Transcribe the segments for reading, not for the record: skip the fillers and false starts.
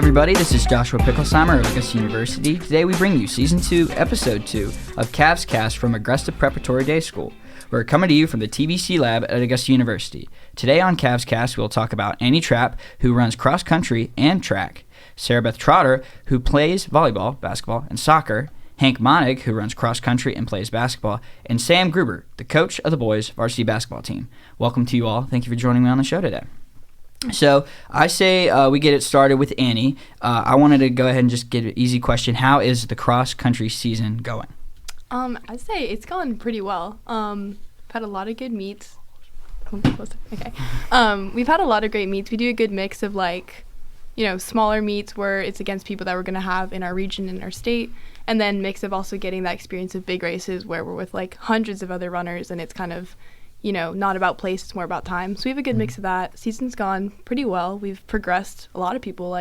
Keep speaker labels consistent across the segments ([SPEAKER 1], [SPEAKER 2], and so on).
[SPEAKER 1] everybody. This is Joshua Picklesimer of Augusta University. Today we bring you Season 2, Episode 2 of CavsCast from Augusta Preparatory Day School. We're coming to you from the TBC lab at Augusta University. Today on CavsCast, we'll talk about Aine Trapp, who runs cross country and track, Sara Beth Trotter, who plays volleyball, basketball, and soccer, Hank Monnig, who runs cross country and plays basketball, and Sam Gruber, the coach of the boys' varsity basketball team. Welcome to you all. Thank you for joining me on the show today. So I say we get it started with Aine. I wanted to go ahead and just get an easy question. How is the cross country season going?
[SPEAKER 2] I'd say it's gone pretty well. I've had a lot of good meets. Okay. We've had a lot of great meets. We do a good mix of smaller meets where it's against people that we're going to have in our region and our state, and then mix of also getting that experience of big races where we're with hundreds of other runners and it's kind of not about place, it's more about time. So we have a good mix of that. Season's gone pretty well. We've progressed a lot of people,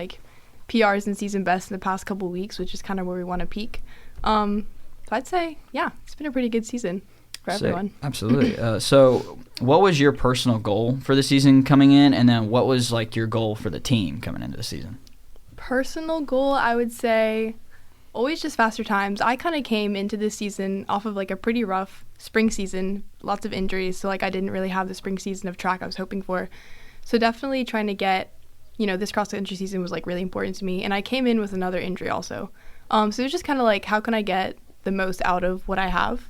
[SPEAKER 2] PRs and season best in the past couple weeks, which is kind of where we want to peak. So I'd say, yeah, it's been a pretty good season for everyone.
[SPEAKER 1] Absolutely. So what was your personal goal for the season coming in, and then what was your goal for the team coming into the season?
[SPEAKER 2] Personal goal, I would say always just faster times. I kind of came into this season off of a pretty rough spring season, lots of injuries, so I didn't really have the spring season of track I was hoping for. So definitely trying to get, this cross country season was really important to me, and I came in with another injury also. So it was just kind of how can I get the most out of what I have?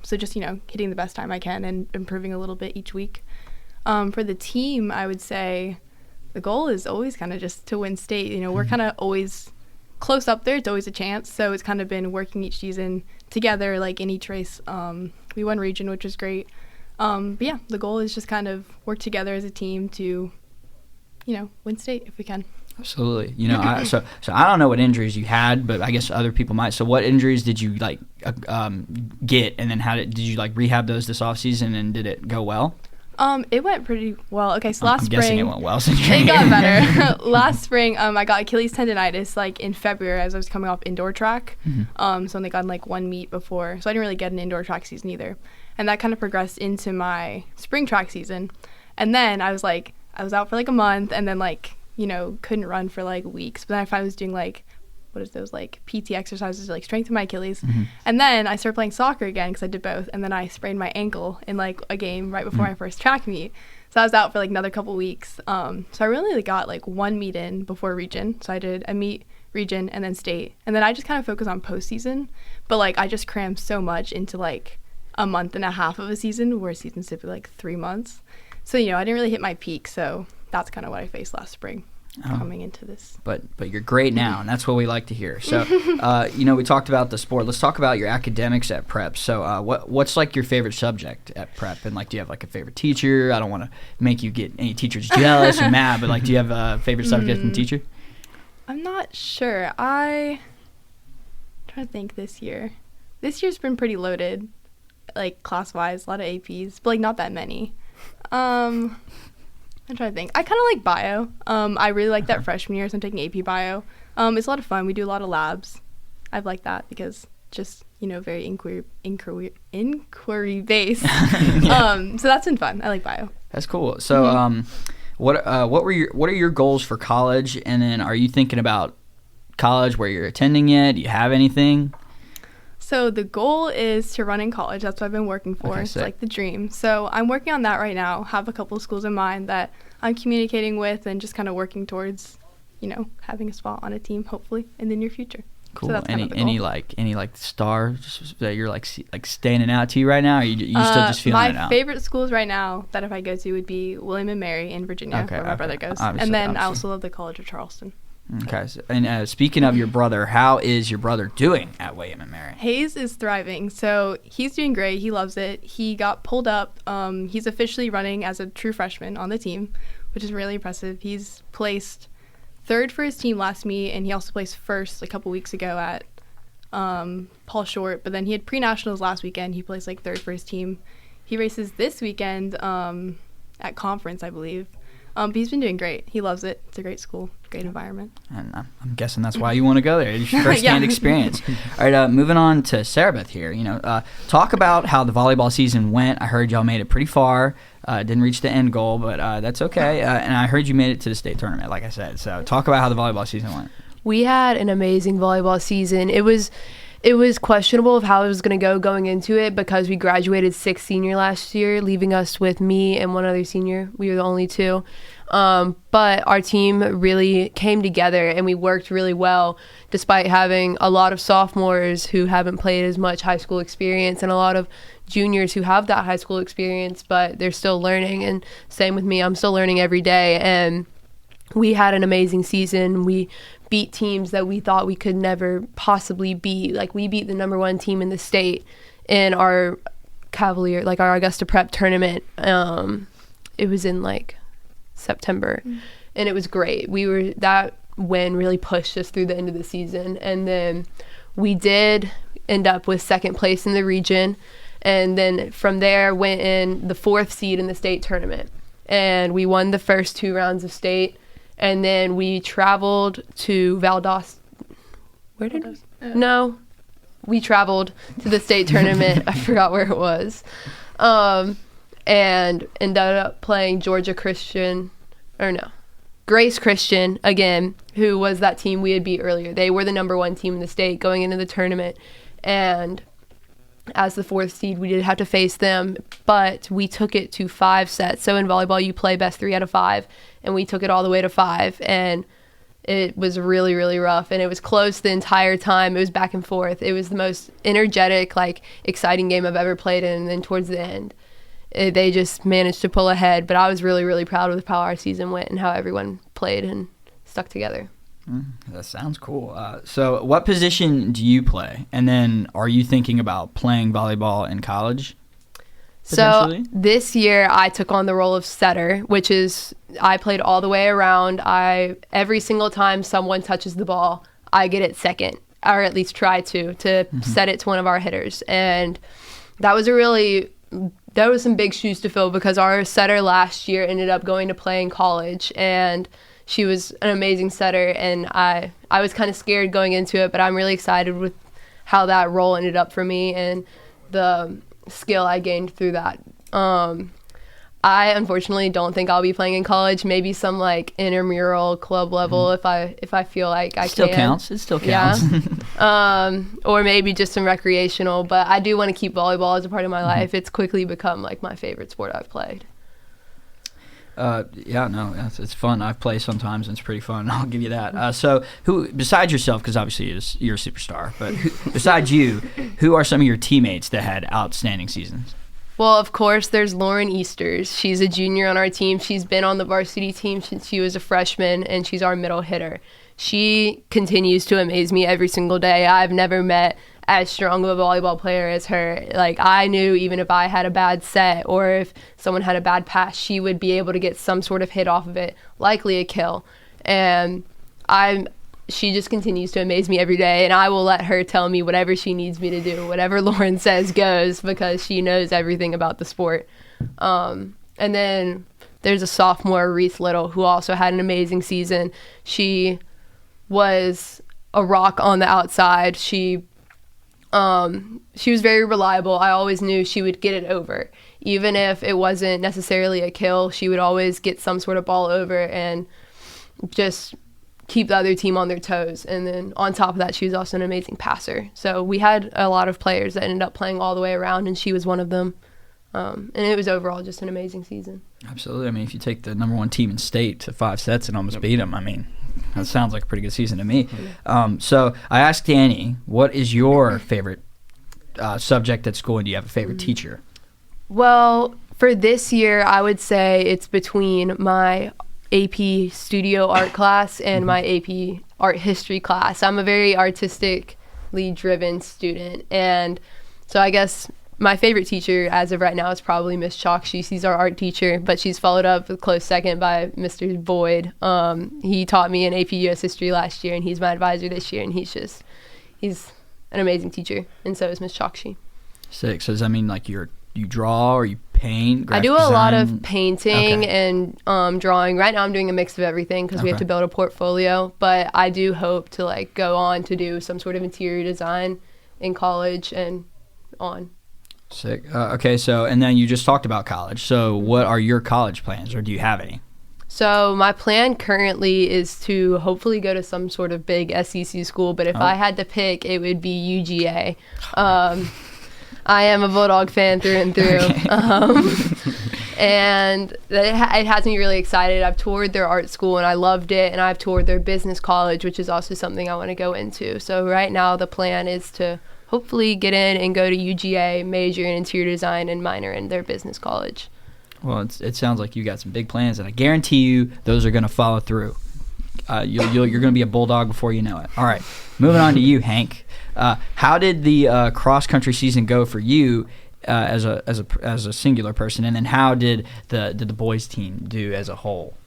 [SPEAKER 2] So just, hitting the best time I can and improving a little bit each week. For the team, I would say the goal is always kind of just to win state. We're kind of always close up there. It's always a chance. So it's kind of been working each season together, in each race. We won region, which was great. But yeah, the goal is just kind of work together as a team to, win state if we can.
[SPEAKER 1] Absolutely. So I don't know what injuries you had, but I guess other people might. So what injuries did you get, and then did you rehab those this off season, and did it go well?
[SPEAKER 2] It went pretty well. Okay, so last
[SPEAKER 1] I'm
[SPEAKER 2] spring
[SPEAKER 1] guessing it went well since
[SPEAKER 2] it got better. Last spring, I got Achilles tendonitis in February as I was coming off indoor track. Mm-hmm. So I only got one meet before, so I didn't really get an indoor track season either, and that kind of progressed into my spring track season. And then I was out for a month, and then couldn't run for weeks. But then I finally was doing PT exercises to strengthen my Achilles. Mm-hmm. And then I started playing soccer again because I did both. And then I sprained my ankle in a game right before my first track meet. So I was out for another couple weeks. So I really got one meet in before region. So I did a meet, region, and then state. And then I just kind of focused on postseason. But I just crammed so much into a month and a half of a season, where season's typically 3 months. So I didn't really hit my peak. So that's kind of what I faced last spring. Coming into this.
[SPEAKER 1] But you're great now, and that's what we like to hear. So, we talked about the sport. Let's talk about your academics at Prep. So, what's your favorite subject at Prep? And do you have a favorite teacher? I don't want to make you get any teachers jealous or mad, but do you have a favorite subject and teacher?
[SPEAKER 2] I'm not sure. I'm trying to think this year. This year's been pretty loaded, class-wise, a lot of APs, but not that many. I'm trying to think. I kind of like bio. I really like that freshman year, so I'm taking AP bio. It's a lot of fun. We do a lot of labs. I've liked that because just, very inquiry based. Yeah. So that's been fun. I like bio.
[SPEAKER 1] That's cool. So what are your goals for college? And then are you thinking about college, where you're attending yet? Do you have anything?
[SPEAKER 2] So the goal is to run in college. That's what I've been working for. Okay, it's the dream. So I'm working on that right now. Have a couple of schools in mind that I'm communicating with, and just kind of working towards, having a spot on a team, hopefully, in the near future.
[SPEAKER 1] Cool.
[SPEAKER 2] So that's
[SPEAKER 1] any stars that you're standing out to you right now? Or you still just feeling it out?
[SPEAKER 2] My favorite schools right now that if I go to would be William & Mary in Virginia, where my brother goes. And then I also love the College of Charleston.
[SPEAKER 1] Okay, and speaking of your brother, how is your brother doing at William & Mary?
[SPEAKER 2] Hayes is thriving, so he's doing great. He loves it. He got pulled up. He's officially running as a true freshman on the team, which is really impressive. He's placed third for his team last meet, and he also placed first a couple weeks ago at Paul Short, but then he had pre-nationals last weekend. He placed third for his team. He races this weekend at conference, I believe. But he's been doing great. He loves it. It's a great school, great environment.
[SPEAKER 1] And I'm guessing that's why you want to go there. It's your first-hand experience. All right, moving on to Sara Beth here. Talk about how the volleyball season went. I heard y'all made it pretty far. Didn't reach the end goal, but that's okay. And I heard you made it to the state tournament, like I said. So talk about how the volleyball season went.
[SPEAKER 3] We had an amazing volleyball season. It was questionable of how it was going to go going into it because we graduated 6th senior last year, leaving us with me and one other senior. We were the only two. But our team really came together and we worked really well despite having a lot of sophomores who haven't played as much high school experience and a lot of juniors who have that high school experience, but they're still learning. And same with me, I'm still learning every day. And we had an amazing season. We beat teams that we thought we could never possibly beat. Like we beat the number 1 team in the state in our our Augusta Prep tournament. It was in September, and it was great. That win really pushed us through the end of the season, and then we did end up with 2nd place in the region, and then from there went in the 4th seed in the state tournament, and we won the first 2 rounds of state. And then we traveled to Valdosta. No, we traveled to the state tournament. I forgot where it was. And ended up playing Grace Christian again, who was that team we had beat earlier. They were the number 1 team in the state going into the tournament. And as the 4th seed, we did have to face them, but we took it to 5 sets. So in volleyball, you play best 3 out of 5. And we took it all the way to 5, and it was really, really rough, and it was close the entire time. It was back and forth. It was the most energetic, exciting game I've ever played in, and then towards the end, they just managed to pull ahead. But I was really, really proud of how our season went and how everyone played and stuck together.
[SPEAKER 1] That sounds cool. So what position do you play? And then are you thinking about playing volleyball in college?
[SPEAKER 3] So this year I took on the role of setter, which is I played all the way around. Every single time someone touches the ball, I get it second, or at least try to set it to one of our hitters. And that was some big shoes to fill because our setter last year ended up going to play in college, and she was an amazing setter, and I was kind of scared going into it, but I'm really excited with how that role ended up for me and the skill I gained through that. I unfortunately don't think I'll be playing in college. Maybe some intramural club level if I feel like I
[SPEAKER 1] still
[SPEAKER 3] can.
[SPEAKER 1] Counts. It still counts.
[SPEAKER 3] Yeah. Or maybe just some recreational. But I do want to keep volleyball as a part of my life. It's quickly become my favorite sport I've played. It's fun. I play sometimes and it's pretty fun. I'll give you that. So who, besides yourself, because obviously you're a superstar, but besides you, who are some of your teammates that had outstanding seasons? Well, of course, there's Lauren Easters. She's a junior on our team. She's been on the varsity team since she was a freshman, and she's our middle hitter. She continues to amaze me every single day. I've never met as strong of a volleyball player as her. I knew even if I had a bad set or if someone had a bad pass, she would be able to get some sort of hit off of it, likely a kill. And she just continues to amaze me every day, and I will let her tell me whatever she needs me to do. Whatever Lauren says goes, because she knows everything about the sport. And then there's a sophomore, Reese Little, who also had an amazing season. She was a rock on the outside. She was very reliable. I always knew she would get it over. Even if it wasn't necessarily a kill, she would always get some sort of ball over and just keep the other team on their toes. And then on top of that, she was also an amazing passer. So we had a lot of players that ended up playing all the way around, and she was one of them. And it was overall just an amazing season.
[SPEAKER 1] Absolutely. I mean, if you take the number 1 team in state to 5 sets and almost beat them, I mean, that sounds like a pretty good season to me. So I asked Aine, what is your favorite subject at school, and do you have a favorite teacher?
[SPEAKER 3] Well, for this year, I would say it's between my AP studio art class and my AP art history class. I'm a very artistically driven student, and so I guess my favorite teacher as of right now is probably Miss Chokshi. She's our art teacher, but she's followed up a close second by Mr. Boyd. He taught me in AP US history last year, and he's my advisor this year, and he's an amazing teacher, and so is Miss Chokshi.
[SPEAKER 1] Sick. So does that mean
[SPEAKER 3] you draw or you paint?
[SPEAKER 4] I do a lot of painting
[SPEAKER 3] Okay.
[SPEAKER 4] and drawing. Right now I'm doing a mix of everything because we have
[SPEAKER 3] Okay.
[SPEAKER 4] to build a portfolio, but I do hope to like go on to do some sort of interior design in college and on.
[SPEAKER 3] Sick. Okay, so and then you just talked about college. So what are your college plans, or do you have any?
[SPEAKER 4] So my plan currently is to hopefully go to some sort of big SEC school, but if I had to pick, it would be UGA. I am a Bulldog fan through and through. And it has me really excited. I've toured their art school and I loved it, and I've toured their business college, which is also something I want to go into. So right now the plan is to hopefully get in and go to UGA, major in interior design and minor in their business college.
[SPEAKER 3] Well, it sounds like you got some big plans, and I guarantee you those are going to follow through. You're going to be a Bulldog before you know it. All right, moving on to you, Hank. How did the cross country season go for you as a singular person, and then how did the boys team do as a whole?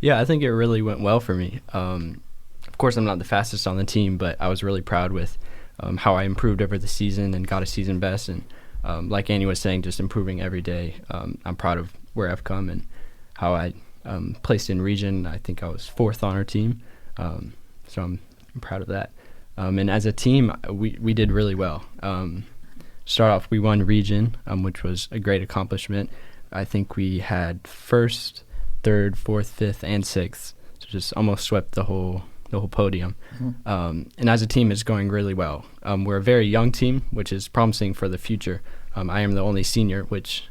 [SPEAKER 5] Yeah, I think it really went well for me. Of course, I'm not the fastest on the team, but I was really proud with how I improved over the season and got a season best. And like Aine was saying, just improving every day. I'm proud of where I've come and how I placed in region. I think I was 4th on our team, so I'm proud of that. And as a team, we did really well. Start off, we won region, which was a great accomplishment. I think we had 1st, 3rd, 4th, 5th, and 6th, so just almost swept the whole podium. Mm-hmm. And as a team, it's going really well. We're a very young team, which is promising for the future. I am the only senior, which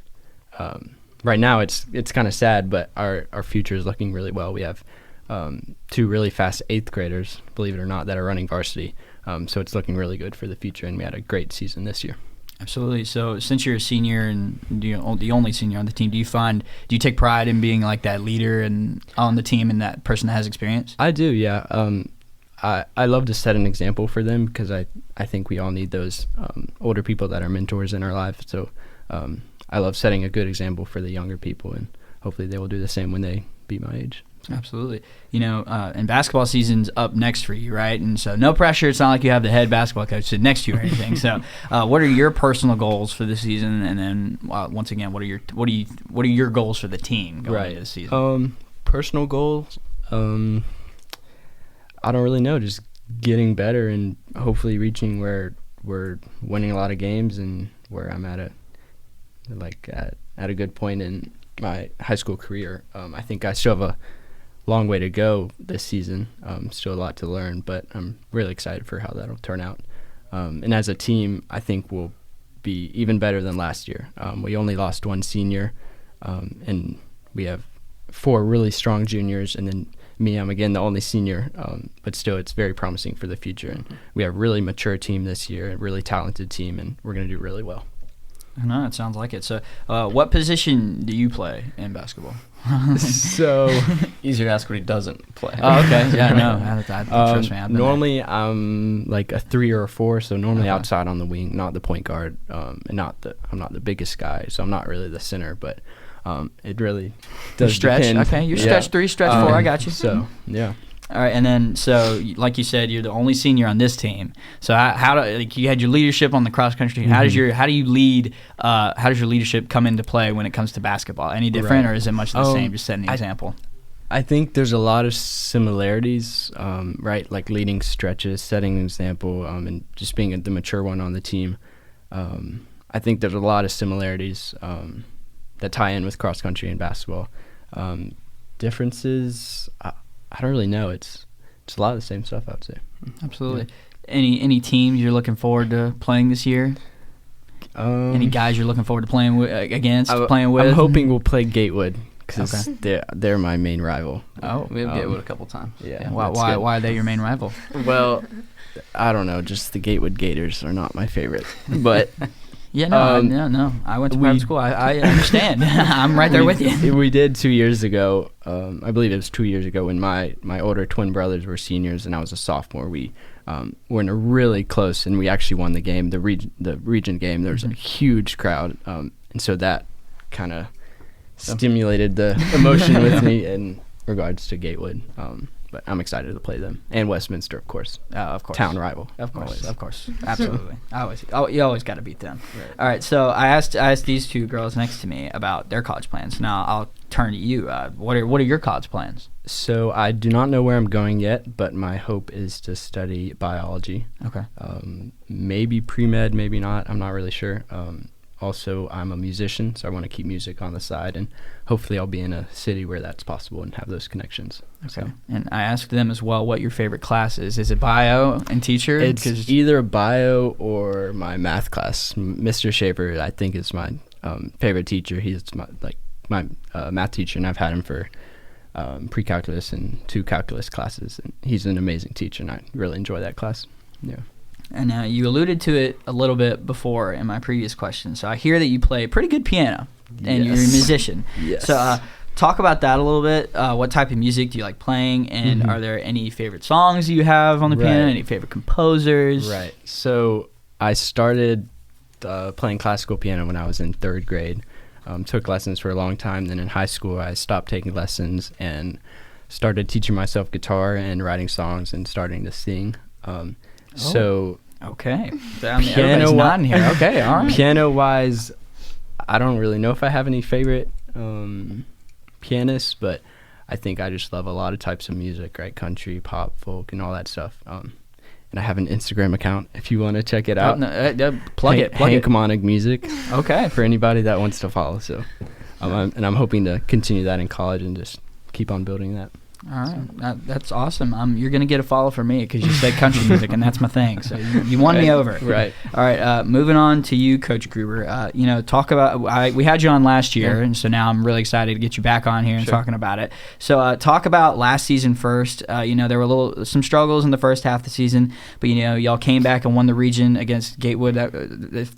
[SPEAKER 5] right now it's kind of sad, but our future is looking really well. We have 2 really fast 8th graders, believe it or not, that are running varsity. So it's looking really good for the future, and we had a great season this year.
[SPEAKER 3] Absolutely. So since you're a senior and the only senior on the team, do you take pride in being like that leader and on the team and that person that has experience?
[SPEAKER 5] I do, yeah. I love to set an example for them because I think we all need those older people that are mentors in our lives. So I love setting a good example for the younger people, and hopefully they will do the same when they be my age.
[SPEAKER 3] Absolutely. And basketball season's up next for you, right? And so no pressure. It's not like you have the head basketball coach sitting next to you or anything. So what are your personal goals for the season? And then once again, what are your goals for the team going into the season?
[SPEAKER 5] Personal goals, I don't really know. Just getting better and hopefully reaching where we're winning a lot of games and where I'm at a good point in my high school career. I think I still have a long way to go this season. Still a lot to learn, but I'm really excited for how that'll turn out. And as a team, I think we'll be even better than last year. We only lost 1 senior, and we have 4 really strong juniors, and then me, I'm again the only senior, but still it's very promising for the future. And we have a really mature team this year, a really talented team, and we're going to do really well.
[SPEAKER 3] No, it sounds like it. So what position do you play in basketball?
[SPEAKER 5] So
[SPEAKER 6] easier to ask what he doesn't play.
[SPEAKER 3] Oh, okay. Yeah, no. Trust me.
[SPEAKER 5] Normally I'm like a 3 or a 4, so normally
[SPEAKER 3] Okay.
[SPEAKER 5] outside on the wing, not the point guard, and I'm not the biggest guy, so I'm not really the center, but it really does
[SPEAKER 3] stretch.
[SPEAKER 5] depend.
[SPEAKER 3] Okay, you stretch 3, stretch 4. I got you.
[SPEAKER 5] So yeah.
[SPEAKER 3] All right, and then like you said, you're the only senior on this team. So you had your leadership on the cross country. How does how do you lead? How does your leadership come into play when it comes to basketball? Any different,
[SPEAKER 5] Right.
[SPEAKER 3] or is it much the same? Just setting the example.
[SPEAKER 5] I think there's a lot of similarities, right? Like leading stretches, setting an example, and just being the mature one on the team. I think there's a lot of similarities that tie in with cross country and basketball. Differences, I don't really know. It's a lot of the same stuff, I would say.
[SPEAKER 3] Absolutely. Yeah. Any teams you're looking forward to playing this year? Any guys you're looking forward to playing against? Playing with?
[SPEAKER 5] I'm hoping we'll play Gatewood because they're my main rival.
[SPEAKER 3] Oh,
[SPEAKER 6] We have Gatewood a couple times.
[SPEAKER 5] Yeah.
[SPEAKER 3] Why are they your main rival?
[SPEAKER 5] Well, I don't know. Just the Gatewood Gators are not my favorite, but.
[SPEAKER 3] Yeah, no. I went to private school. I understand. I'm right there with you.
[SPEAKER 5] We did 2 years ago. I believe it was 2 years ago when my older twin brothers were seniors and I was a sophomore. We were in a really close, and we actually won the game, the region game. There was a huge crowd, and so that kind of stimulated the emotion with me in regards to Gatewood. but I'm excited to play them. And Westminster, of course.
[SPEAKER 3] Of course.
[SPEAKER 5] Town rival.
[SPEAKER 3] Of course,
[SPEAKER 5] always.
[SPEAKER 3] of course, absolutely. You always got to beat them. Right. All right, so I asked these two girls next to me about their college plans. Now I'll turn to you. What are your college plans?
[SPEAKER 5] So I do not know where I'm going yet, but my hope is to study biology.
[SPEAKER 3] Okay.
[SPEAKER 5] Maybe pre-med, maybe not. I'm not really sure. Also, I'm a musician, so I want to keep music on the side, and hopefully I'll be in a city where that's possible and have those connections.
[SPEAKER 3] Okay.
[SPEAKER 5] So.
[SPEAKER 3] And I asked them as well what your favorite class is. Is it bio and teacher?
[SPEAKER 5] It's either bio or my math class. Mr. Shaper, I think, is my favorite teacher. He's my math teacher, and I've had him for pre-calculus and 2 calculus classes, and he's an amazing teacher, and I really enjoy that class. Yeah.
[SPEAKER 3] And you alluded to it a little bit before in my previous question. So I hear that you play pretty good piano, and you're a musician.
[SPEAKER 5] Yes.
[SPEAKER 3] So talk about that a little bit. What type of music do you like playing, and are there any favorite songs you have on the piano? Any favorite composers?
[SPEAKER 5] Right. So I started playing classical piano when I was in 3rd grade. Took lessons for a long time. Then in high school, I stopped taking lessons and started teaching myself guitar and writing songs and starting to sing. So
[SPEAKER 3] okay, everybody's nodding here. Okay, all right.
[SPEAKER 5] Piano-wise, I don't really know if I have any favorite pianists, but I think I just love a lot of types of music, right? Country, pop, folk, and all that stuff. And I have an Instagram account if you want to check it out.
[SPEAKER 3] Plug it.
[SPEAKER 5] Hank Monnig Music.
[SPEAKER 3] Okay.
[SPEAKER 5] For anybody that wants to follow. So, I'm hoping to continue that in college and just keep on building that.
[SPEAKER 3] All right, that's awesome. You're gonna get a follow from me because you said country music, and that's my thing. So you won me over.
[SPEAKER 5] Right.
[SPEAKER 3] All right. Moving on to you, Coach Gruber. Talk about. We had you on last year, and so now I'm really excited to get you back on here and talking about it. So talk about last season first. There were some struggles in the first half of the season, but y'all came back and won the region against Gatewood.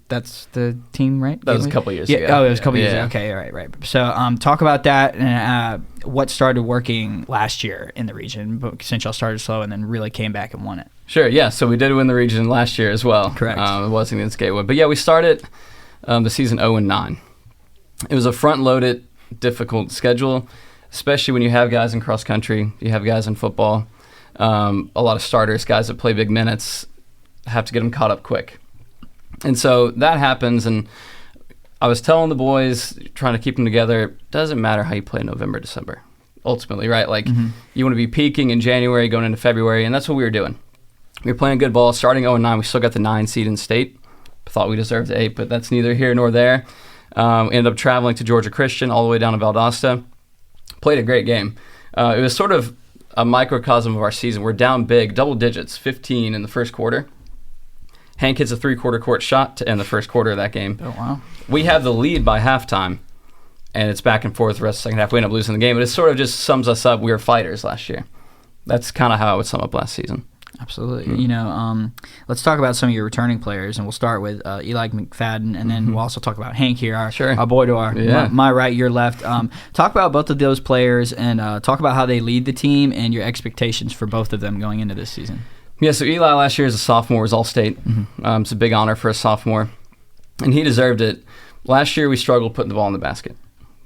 [SPEAKER 3] That's the team, right?
[SPEAKER 6] That was a couple years ago.
[SPEAKER 3] Oh, it was a couple years ago. Okay, right. So talk about that and what started working last year in the region, but since y'all started slow and then really came back and won it.
[SPEAKER 6] Sure, yeah. So we did win the region last year as well.
[SPEAKER 3] Correct.
[SPEAKER 6] It wasn't against Gatewood. But yeah, we started the season 0-9. It was a front-loaded, difficult schedule, especially when you have guys in cross-country, you have guys in football, a lot of starters, guys that play big minutes, have to get them caught up quick. And so that happens, and I was telling the boys, trying to keep them together, it doesn't matter how you play in November, December, ultimately, right? Like, you want to be peaking in January, going into February, and that's what we were doing. We were playing good ball. Starting 0-9, we still got the 9 seed in state. Thought we deserved the 8, but that's neither here nor there. Ended up traveling to Georgia Christian all the way down to Valdosta. Played a great game. It was sort of a microcosm of our season. We're down big, double digits, 15 in the first quarter. Hank hits a 3/4 court shot to end the first quarter of that game.
[SPEAKER 3] Oh, wow.
[SPEAKER 6] We have the lead by halftime, and it's back and forth the rest of the second half. We end up losing the game, but it sort of just sums us up. We were fighters last year. That's kind of how I would sum up last season.
[SPEAKER 3] Absolutely. Let's talk about some of your returning players, and we'll start with Eli McFadden, and then we'll also talk about Hank here, our boy to my right, your left. Talk about both of those players, and talk about how they lead the team and your expectations for both of them going into this season.
[SPEAKER 6] Yeah, so Eli last year as a sophomore was All-State. It's a big honor for a sophomore, and he deserved it. Last year we struggled putting the ball in the basket,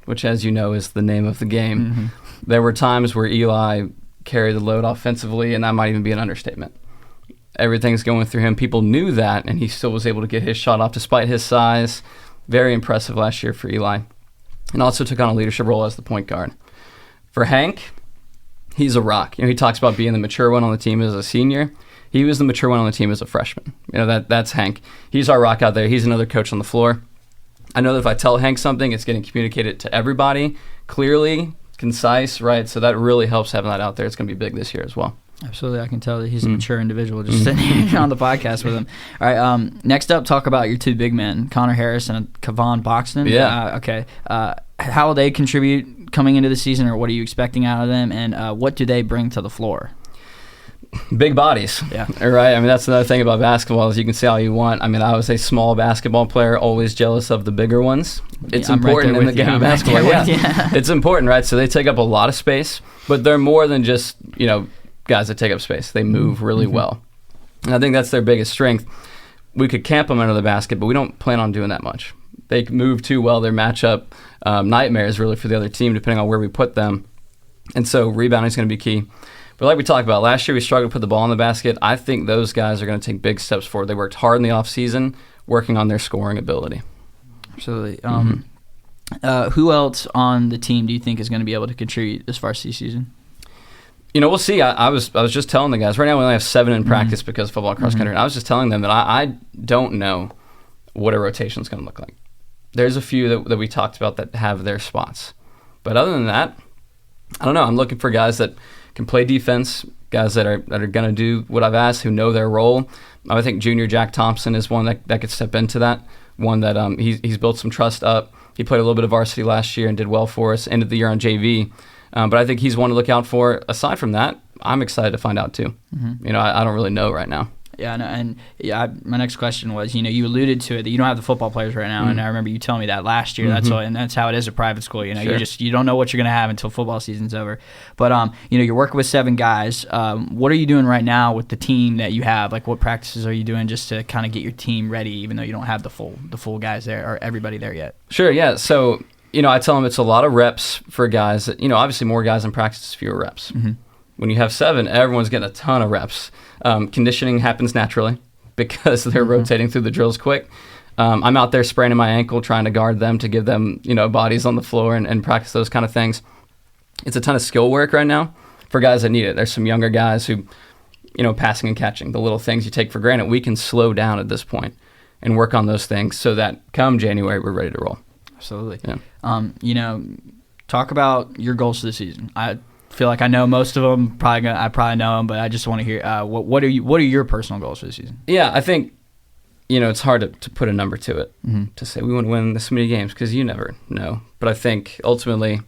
[SPEAKER 6] which, as you know, is the name of the game. There were times where Eli carried the load offensively, and that might even be an understatement. Everything's going through him. People knew that, and he still was able to get his shot off despite his size. Very impressive last year for Eli. And also took on a leadership role as the point guard. For Hank, he's a rock. He talks about being the mature one on the team as a senior. He was the mature one on the team as a freshman. That's Hank. He's our rock out there. He's another coach on the floor. I know that if I tell Hank something, it's getting communicated to everybody clearly, concise, right? So that really helps having that out there. It's going to be big this year as well.
[SPEAKER 3] Absolutely. I can tell that he's a mature individual just sitting here on the podcast with him. All right. Next up, talk about your two big men, Connor Harris and Kavon Boxton.
[SPEAKER 6] Yeah.
[SPEAKER 3] Okay. How will they contribute coming into the season, or what are you expecting out of them, and what do they bring to the floor?
[SPEAKER 6] Big bodies.
[SPEAKER 3] Yeah.
[SPEAKER 6] Right. I mean, that's another thing about basketball is you can say all you want. I mean, I was a small basketball player, always jealous of the bigger ones. It's important in the game of basketball. It's important, right? So they take up a lot of space, but they're more than just, guys that take up space. They move really well. And I think that's their biggest strength. We could camp them under the basket, but we don't plan on doing that much. They move too well. Their matchup nightmares really for the other team, depending on where we put them. And so rebounding is going to be key. But like we talked about, last year we struggled to put the ball in the basket. I think those guys are going to take big steps forward. They worked hard in the offseason, working on their scoring ability.
[SPEAKER 3] Absolutely. Who else on the team do you think is going to be able to contribute this varsity season?
[SPEAKER 6] We'll see. I was just telling the guys, right now we only have 7 in practice because of football and cross country. And I was just telling them that I don't know what a rotation is going to look like. There's a few that we talked about that have their spots. But other than that, I don't know. I'm looking for guys that can play defense, guys that are going to do what I've asked, who know their role. I think junior Jack Thompson is one that could step into that, one that he's built some trust up. He played a little bit of varsity last year and did well for us, ended the year on JV. But I think he's one to look out for. Aside from that, I'm excited to find out too. I don't really know right now.
[SPEAKER 3] Yeah, my next question was, you alluded to it that you don't have the football players right now, and I remember you telling me that last year. That's how it is at private school.
[SPEAKER 6] Sure.
[SPEAKER 3] You don't know what you're going to have until football season's over. But you're working with 7 guys. What are you doing right now with the team that you have? Like, what practices are you doing just to kind of get your team ready, even though you don't have the full guys there or everybody there yet?
[SPEAKER 6] Sure. Yeah. So I tell them it's a lot of reps for guys. That, obviously more guys in practice, fewer reps. When you have 7, everyone's getting a ton of reps. Conditioning happens naturally because they're rotating through the drills quick. I'm out there spraining my ankle, trying to guard them to give them, bodies on the floor and practice those kind of things. It's a ton of skill work right now for guys that need it. There's some younger guys who, passing and catching, the little things you take for granted. We can slow down at this point and work on those things so that come January, we're ready to roll.
[SPEAKER 3] Absolutely.
[SPEAKER 6] Yeah.
[SPEAKER 3] Talk about your goals for the season. I feel like I know most of them. I probably know them, but I just want to hear what are your personal goals for the season?
[SPEAKER 6] Yeah, I think it's hard to put a number to it to say we want to win this many games because you never know. But I think ultimately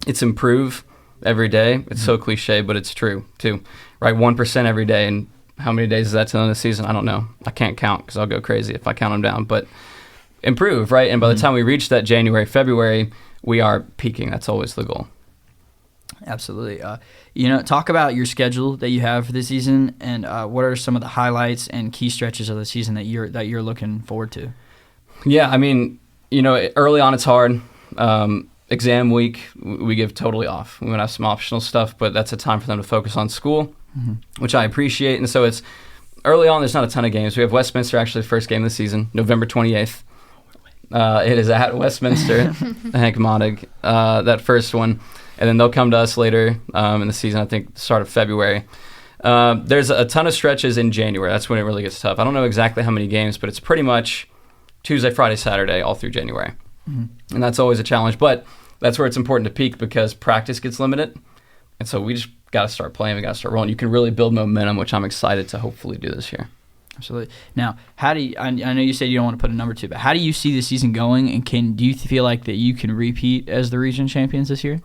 [SPEAKER 6] it's improve every day. It's so cliche, but it's true too. Right, 1% every day, and how many days is that till the end of the season? I don't know. I can't count because I'll go crazy if I count them down. But improve, right? And by the time we reach that January, February, we are peaking. That's always the goal.
[SPEAKER 3] Absolutely. Talk about your schedule that you have for this season, and what are some of the highlights and key stretches of the season that you're looking forward to?
[SPEAKER 6] Yeah, early on it's hard. Exam week, we give totally off. We might have some optional stuff, but that's a time for them to focus on school, which I appreciate. And so it's early on. There's not a ton of games. We have Westminster, actually, the first game of the season, November 28th. It is at Westminster, Hank Monnig, that first one. And then they'll come to us later in the season, I think the start of February. There's a ton of stretches in January. That's when it really gets tough. I don't know exactly how many games, but it's pretty much Tuesday, Friday, Saturday, all through January. And that's always a challenge. But that's where it's important to peak because practice gets limited. And so we just got to start playing. We got to start rolling. You can really build momentum, which I'm excited to hopefully do this year.
[SPEAKER 3] Absolutely. Now, how do you, I know you said you don't want to put a number to it, but how do you see the season going, and do you feel like that you can repeat as the region champions this year?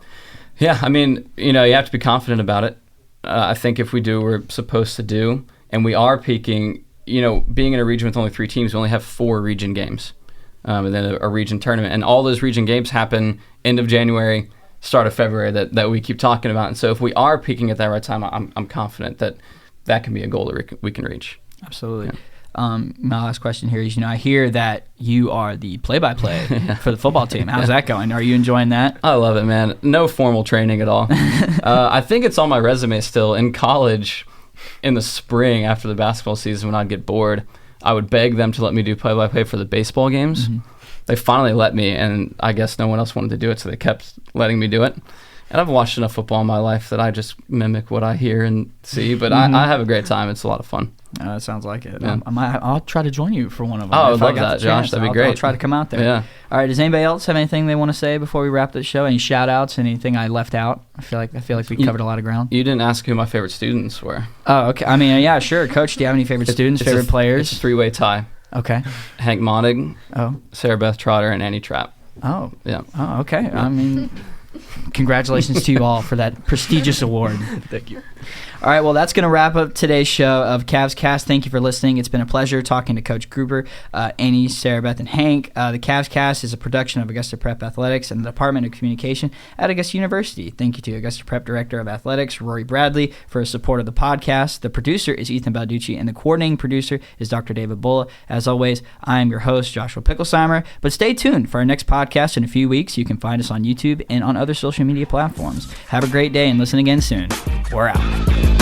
[SPEAKER 6] Yeah, you have to be confident about it. I think if we do what we're supposed to do, and we are peaking, being in a region with only 3 teams, we only have 4 region games, and then a region tournament. And all those region games happen end of January, start of February that we keep talking about. And so if we are peaking at that right time, I'm confident that can be a goal that we can reach.
[SPEAKER 3] Absolutely. Yeah. My last question here is, I hear that you are the play-by-play for the football team. How's that going? Are you enjoying that?
[SPEAKER 6] I love it, man. No formal training at all. I think it's on my resume still. In college, in the spring after the basketball season, when I'd get bored, I would beg them to let me do play-by-play for the baseball games. They finally let me, and I guess no one else wanted to do it, so they kept letting me do it. And I've watched enough football in my life that I just mimic what I hear and see. But I have a great time. It's a lot of fun.
[SPEAKER 3] That sounds like it. Yeah. I'll try to join you for one of them.
[SPEAKER 6] Oh, I would love that, Josh. That'd be great.
[SPEAKER 3] I'll try to come out there.
[SPEAKER 6] Yeah.
[SPEAKER 3] All right. Does anybody else have anything they want to say before we wrap this show? Any shout-outs? Anything I left out? I feel like we covered a lot of ground.
[SPEAKER 6] You didn't ask who my favorite students were.
[SPEAKER 3] Oh, okay. Yeah, sure. Coach, do you have any favorite students, favorite players?
[SPEAKER 6] It's a 3-way tie.
[SPEAKER 3] Okay.
[SPEAKER 6] Hank Monnig,
[SPEAKER 3] oh,
[SPEAKER 6] Sara, Beth, Trotter, and Aine Trapp.
[SPEAKER 3] Oh.
[SPEAKER 6] Yeah.
[SPEAKER 3] Oh, okay. Yeah. Congratulations to you all for that prestigious award.
[SPEAKER 6] Thank you.
[SPEAKER 3] All right, well, that's going to wrap up today's show of CavsCast. Thank you for listening. It's been a pleasure talking to Coach Gruber, Aine, Sara, Beth, and Hank. The CavsCast is a production of Augusta Prep Athletics and the Department of Communication at Augusta University. Thank you to Augusta Prep Director of Athletics, Rory Bradley, for his support of the podcast. The producer is Ethan Balducci, and the coordinating producer is Dr. David Bulla. As always, I am your host, Joshua Picklesimer. But stay tuned for our next podcast in a few weeks. You can find us on YouTube and on other social media platforms. Have a great day and listen again soon. We're out.